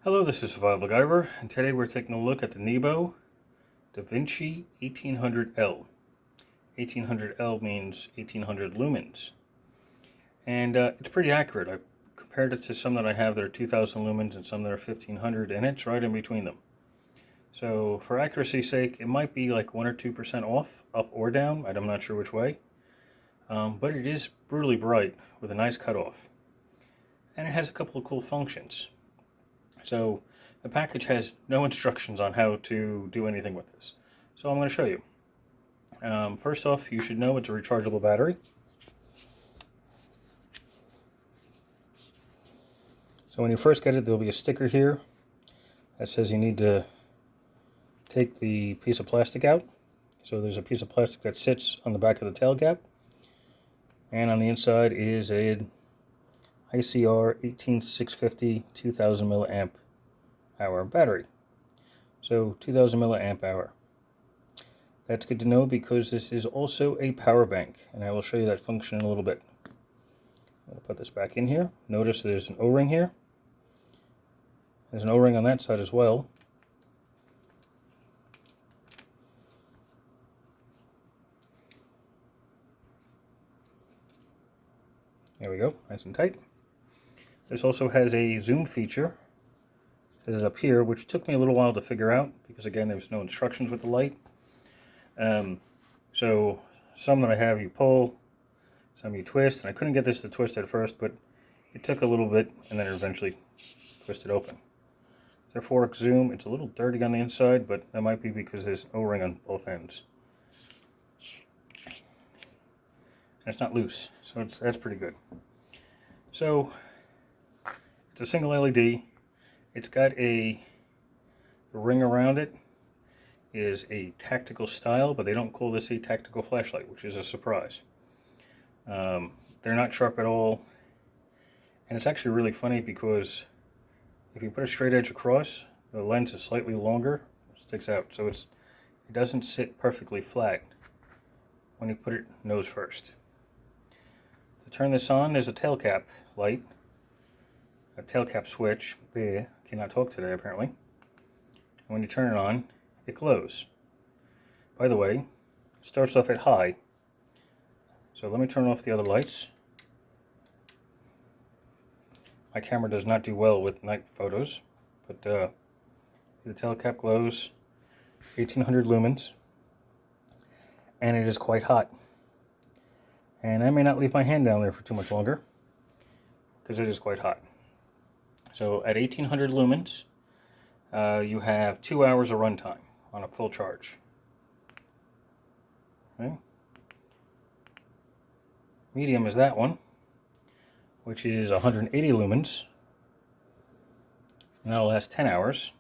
Hello, this is Survival-gyver, and today we're taking a look at the Nebo Davinci 1800L. 1800L means 1800 lumens, and it's pretty accurate. I've compared it to some that I have that are 2000 lumens and some that are 1500, and it's right in between them. So for accuracy's sake, it might be like 1 or 2% off, up or down. I'm not sure which way, but it is brutally bright with a nice cutoff, and it has a couple of cool functions. So the package has no instructions on how to do anything with this. So I'm going to show you. First off, you should know it's a rechargeable battery. So when you first get it, there'll be a sticker here that says you need to take the piece of plastic out. So there's a piece of plastic that sits on the back of the tail cap. And on the inside is an ICR 18650 2000 milliamp hour battery. So 2000 milliamp hour. That's good to know because this is also a power bank, and I will show you that function in a little bit. I'll put this back in here. Notice there's an O-ring here. There's an O-ring on that side as well. There we go, nice and tight. This also has a zoom feature. This is up here, which took me a little while to figure out because, again, there's no instructions with the light. So some that I have you pull, some you twist, and I couldn't get this to twist at first, but it took a little bit, and then it eventually twisted open. It's a 4x zoom. It's a little dirty on the inside, but that might be because there's an O-ring on both ends. And it's not loose, so that's pretty good. So it's a single LED. It's got a ring around it. Is a tactical style, but they don't call this a tactical flashlight, which is a surprise. They're not sharp at all, and it's actually really funny because if you put a straight edge across, the lens is slightly longer, it sticks out, so it doesn't sit perfectly flat when you put it nose first. To turn this on, there's a tail cap light, a tail cap switch. Cannot talk today apparently. And when you turn it on, it glows. By the way, it starts off at high. So let me turn off the other lights. My camera does not do well with night photos, but the tail cap glows 1800 lumens, and it is quite hot. And I may not leave my hand down there for too much longer because it is quite hot. So at 1800 lumens, you have 2 hours of runtime on a full charge. Okay. Medium is that one, which is 180 lumens, and that'll last 10 hours.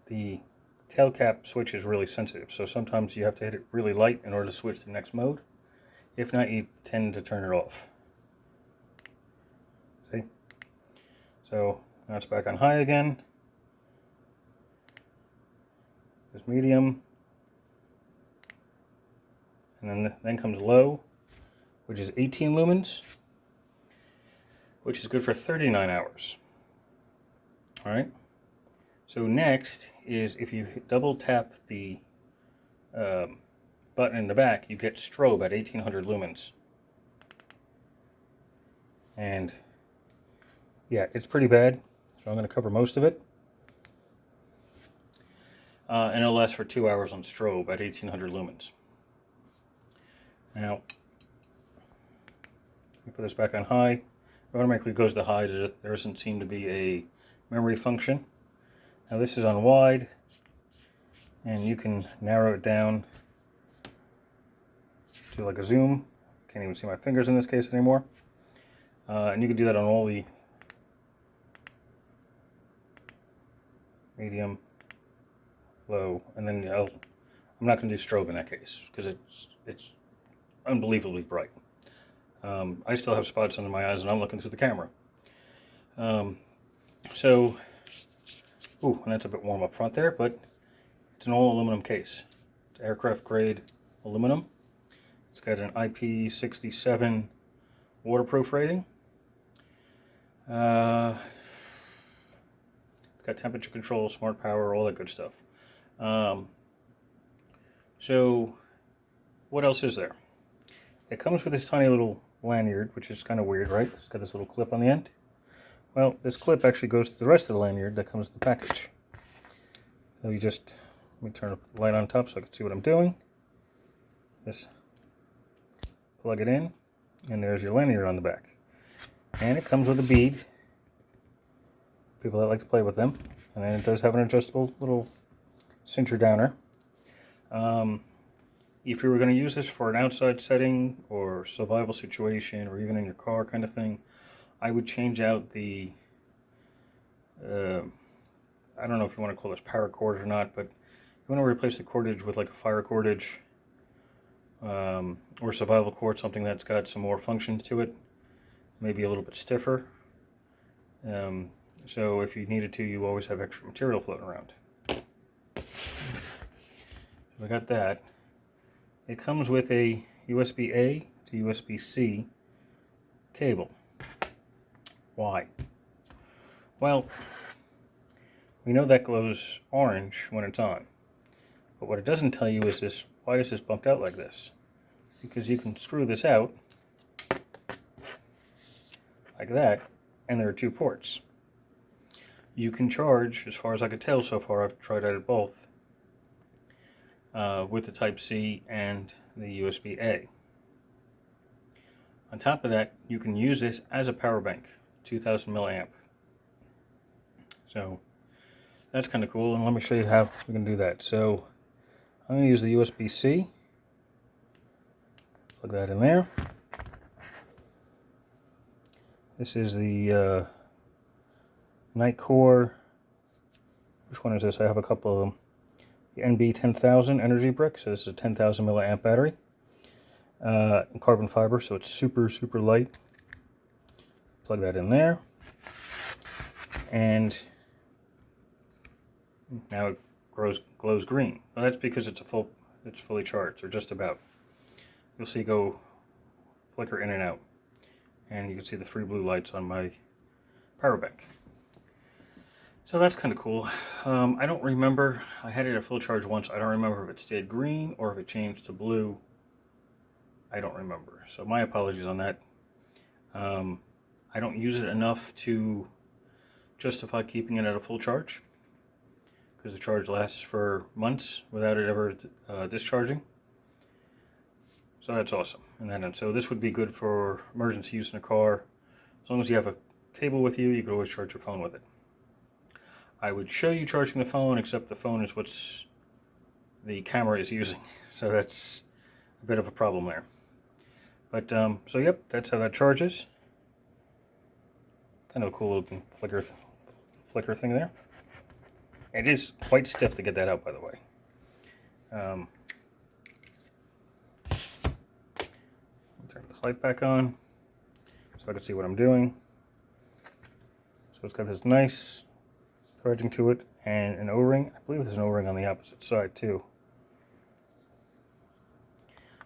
The tail cap switch is really sensitive, so sometimes you have to hit it really light in order to switch to the next mode. If not, you tend to turn it off. See? So now it's back on high again. There's medium. And then comes low, which is 18 lumens, which is good for 39 hours. Alright? So next is if you double tap the button in the back, you get strobe at 1800 lumens. And yeah, it's pretty bad, so I'm going to cover most of it. And it'll last for 2 hours on strobe at 1800 lumens. Now, you put this back on high. It automatically goes to high. There doesn't seem to be a memory function. Now this is on wide, and you can narrow it down to like a zoom. Can't even see my fingers in this case anymore. And you can do that on all the medium, low, and then I'm not going to do strobe in that case because it's unbelievably bright. I still have spots under my eyes and I'm looking through the camera. And that's a bit warm up front there, but it's an all aluminum case. It's aircraft grade aluminum. It's got an IP67 waterproof rating. The It's got temperature control, smart power, all that good stuff. So what else is there? It comes with this tiny little lanyard, which is kind of weird, right? It's got this little clip on the end. Well, this clip actually goes to the rest of the lanyard that comes in the package. So you just, let me turn the light on top so I can see what I'm doing. Just plug it in, and there's your lanyard on the back. And it comes with a bead. People that like to play with them. And then it does have an adjustable little cincher downer. If you were going to use this for an outside setting or survival situation or even in your car kind of thing, I would change out the, I don't know if you want to call this paracord or not, but you want to replace the cordage with like a fire cordage or survival cord, something that's got some more functions to it, maybe a little bit stiffer. So if you needed to, you always have extra material floating around. So I got that. It comes with a USB-A to USB-C cable. Why? Well, we know that glows orange when it's on. But what it doesn't tell you is this, why is this bumped out like this? Because you can screw this out like that, and there are two ports. You can charge, as far as I could tell so far, I've tried out both, with the Type-C and the USB-A. On top of that, you can use this as a power bank, 2000 milliamp. So that's kind of cool, and let me show you how we can do that. So I'm going to use the USB-C, plug that in there. This is the Nightcore, which one is this? I have a couple of them. The NB10000 energy brick, so this is a 10,000 milliamp battery. And carbon fiber, so it's super, super light. Plug that in there. And now it glows green. Well, that's because it's fully charged, or just about. You'll see it go flicker in and out. And you can see the 3 blue lights on my power bank. So that's kind of cool. I don't remember, I had it at full charge once. I don't remember if it stayed green or if it changed to blue. I don't remember. So my apologies on that. I don't use it enough to justify keeping it at a full charge, because the charge lasts for months without it ever discharging. So that's awesome. And so this would be good for emergency use in a car. As long as you have a cable with you, you could always charge your phone with it. I would show you charging the phone, except the phone is what's the camera is using. So that's a bit of a problem there. But, so yep, that's how that charges. Kind of a cool looking flicker thing there. It is quite stiff to get that out, by the way. Turn this light back on so I can see what I'm doing. So it's got this nice threading to it and an O-ring. I believe there's an O-ring on the opposite side too.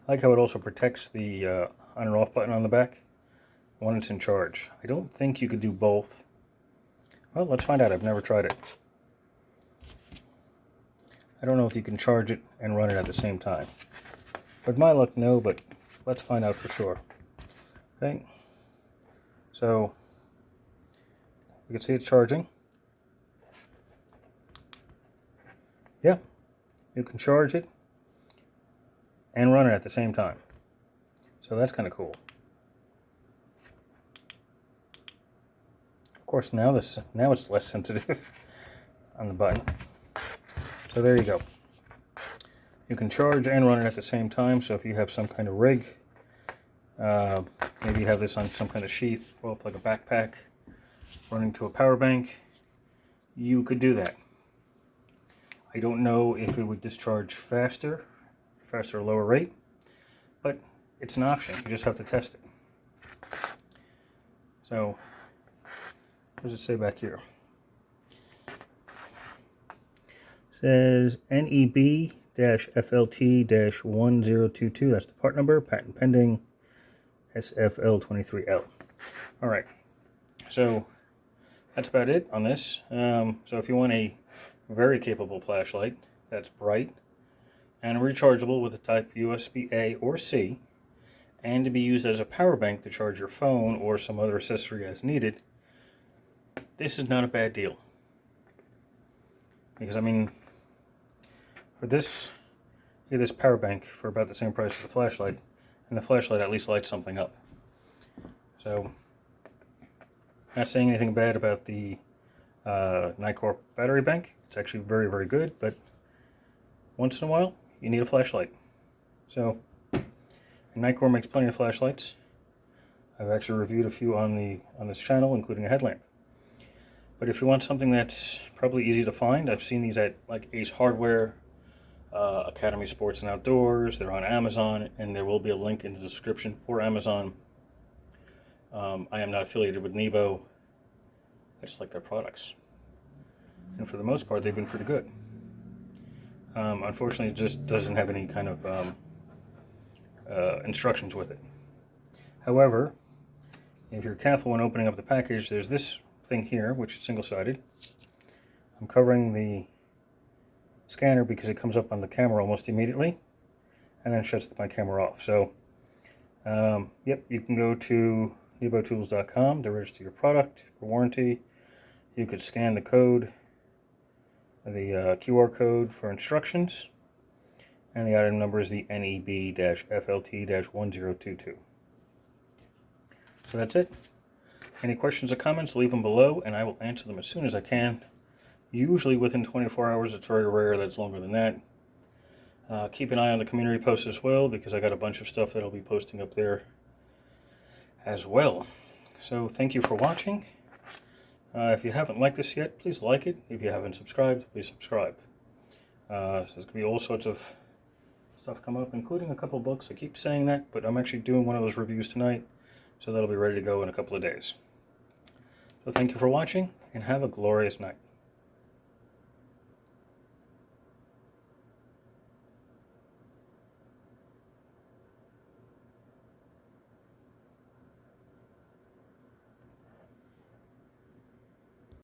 I like how it also protects the on and off button on the back when it's in charge. I don't think you could do both. Well, let's find out. I've never tried it. I don't know if you can charge it and run it at the same time. With my luck, no, but let's find out for sure. Okay. So you can see it's charging. Yeah, you can charge it and run it at the same time. So that's kind of cool. Of course, now it's less sensitive on the button. So there you go. You can charge and run it at the same time. So if you have some kind of rig, maybe you have this on some kind of sheath, well, like a backpack, running to a power bank, you could do that. I don't know if it would discharge faster or lower rate, but it's an option. You just have to test it. So, what does it say back here? It says NEB-FLT-1022. That's the part number, patent pending, SFL23L. All right. So, that's about it on this. So if you want a very capable flashlight that's bright and rechargeable with a type USB-A or C, and to be used as a power bank to charge your phone or some other accessory as needed, this is not a bad deal. Because I mean, for this, you get this power bank for about the same price as the flashlight, and the flashlight at least lights something up. So, not saying anything bad about the Nikkor battery bank. It's actually very, very good, but once in a while, you need a flashlight. So, Nikkor makes plenty of flashlights. I've actually reviewed a few on this channel, including a headlamp. But if you want something that's probably easy to find, I've seen these at like Ace Hardware, Academy Sports and Outdoors. They're on Amazon, and there will be a link in the description for Amazon. I am not affiliated with Nebo. I just like their products. And for the most part, they've been pretty good. Unfortunately, it just doesn't have any kind of instructions with it. However, if you're careful when opening up the package, there's this thing here, which is single-sided. I'm covering the scanner because it comes up on the camera almost immediately, and then shuts my camera off. So, yep, you can go to nebotools.com to register your product for warranty. You could scan the code, the QR code for instructions, and the item number is the NEB-FLT-1022. So that's it. Any questions or comments, leave them below, and I will answer them as soon as I can. Usually within 24 hours. It's very rare that's longer than that. Keep an eye on the community post as well, because I got a bunch of stuff that I'll be posting up there as well. So thank you for watching. If you haven't liked this yet, please like it. If you haven't subscribed, please subscribe. So there's going to be all sorts of stuff come up, including a couple books. I keep saying that, but I'm actually doing one of those reviews tonight, so that'll be ready to go in a couple of days. So thank you for watching, and have a glorious night.